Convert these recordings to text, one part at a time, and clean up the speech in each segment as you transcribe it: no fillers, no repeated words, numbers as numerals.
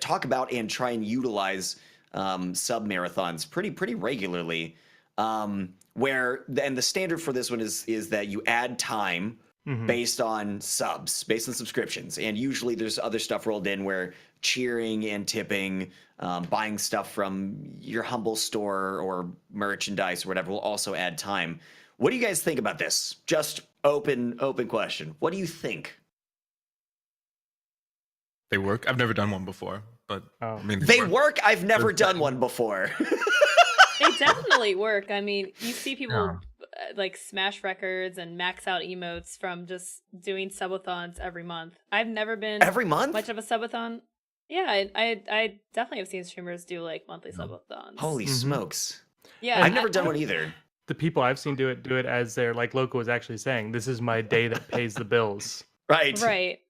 talk about and try and utilize sub marathons pretty regularly. Where and the standard for this one is that you add time based on based on subscriptions, and usually there's other stuff rolled in where cheering and tipping, buying stuff from your humble store or merchandise or whatever will also add time. What do you guys think about this? Just open question. What do you think? They work. I've never done one before, but I mean, they work. I've never done one before. They definitely work. I mean, you see people like smash records and max out emotes from just doing subathons every month. I've never been every month much of a subathon. Yeah, I definitely have seen streamers do like monthly subathons. Holy smokes! Yeah, I've never done one either. The people I've seen do it as their, like Loco was actually saying, this is my day that pays the bills. Right.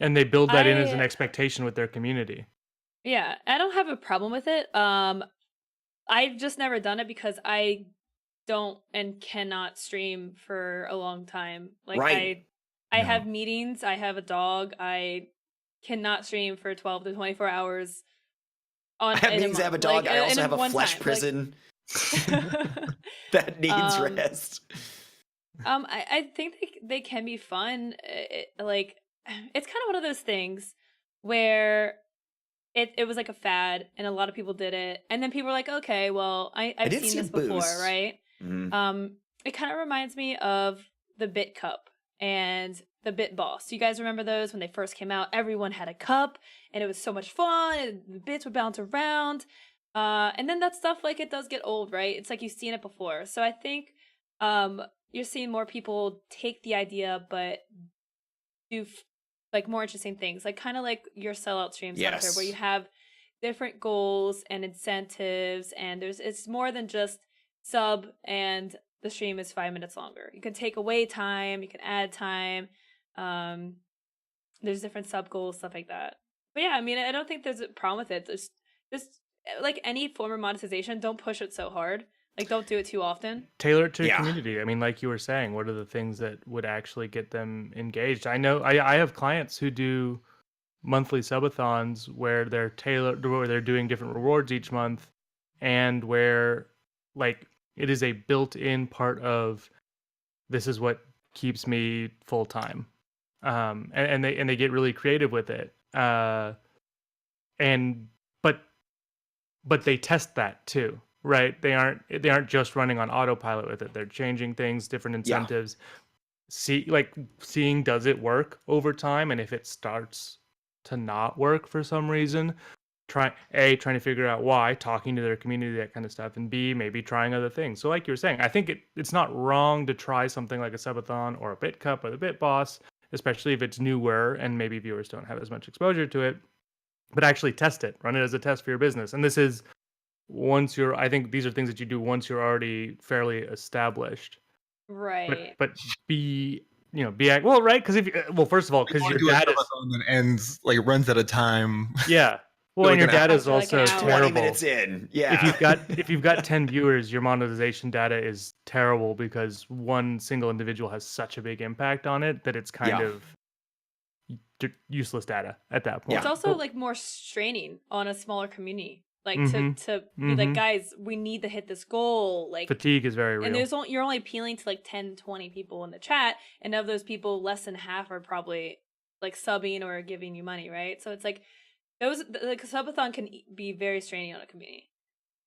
And they build that in as an expectation with their community. Yeah, I don't have a problem with it. I've just never done it because I don't and cannot stream for a long time. Like I have meetings, I have a dog, I cannot stream for 12 to 24 hours on I have meetings, I have a dog, I also have a flesh prison that needs rest. I think they can be fun. Like it's kind of one of those things where it was like a fad and a lot of people did it, and then people were like, okay, well, I've seen this before, right? It kind of reminds me of the Bit Cup and the Bit Boss. You guys remember those when they first came out? Everyone had a cup and it was so much fun and the bits would bounce around, and then that stuff, like, it does get old, right? It's like you've seen it before. So I think you're seeing more people take the idea but do like more interesting things, like kind of like your sellout streams, Hunter, where you have different goals and incentives, and it's more than just sub and the stream is 5 minutes longer. You can take away time, you can add time. There's different sub goals, stuff like that. But yeah, I mean, I don't think there's a problem with it. Just like any form of monetization, don't push it so hard. Like, don't do it too often. Tailor it to your community. I mean, like you were saying, what are the things that would actually get them engaged? I know I have clients who do monthly subathons where they're tailored, where they're doing different rewards each month, and where, like, it is a built-in part of this is what keeps me full time, and they get really creative with it, but they test that too. Right, they aren't just running on autopilot with it. They're changing things, different incentives. Seeing does it work over time, and if it starts to not work for some reason, trying to figure out why, talking to their community, that kind of stuff, and B, maybe trying other things. So, like you were saying, I think it's not wrong to try something like a subathon or a Bit Cup or the Bit Boss, especially if it's newer and maybe viewers don't have as much exposure to it. But actually test it, run it as a test for your business, and this is. I think these are things that you do once you're already fairly established, right? But right? Because first of all, because your data that runs at a time. Yeah, well, and your data is also terrible. 20 minutes in, If you've got 10 viewers, your monetization data is terrible because one single individual has such a big impact on it that it's kind of useless data at that point. It's also like more straining on a smaller community. Like to be like, guys, we need to hit this goal. Like, fatigue is very real. And you're only appealing to like 10, 20 people in the chat, and of those people, less than half are probably like subbing or giving you money, right? So it's like like a subathon can be very straining on a community.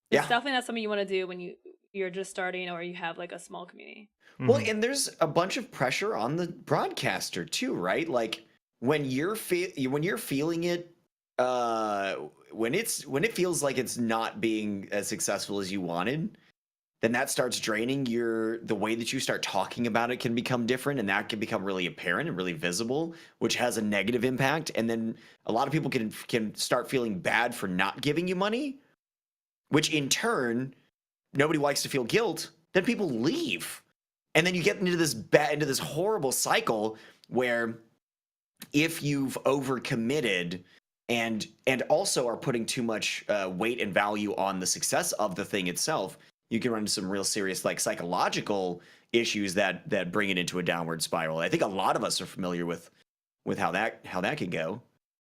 It's definitely not something you want to do when you're just starting or you have like a small community. Well, and there's a bunch of pressure on the broadcaster too, right? Like when you're feeling it. When it feels like it's not being as successful as you wanted, then that starts draining the way that you start talking about it can become different, and that can become really apparent and really visible, which has a negative impact. And then a lot of people can start feeling bad for not giving you money, which in turn, nobody likes to feel guilt. Then people leave, and then you get into this horrible cycle where if you've overcommitted and also are putting too much weight and value on the success of the thing itself, you can run into some real serious like psychological issues that bring it into a downward spiral. I think a lot of us are familiar with how that can go.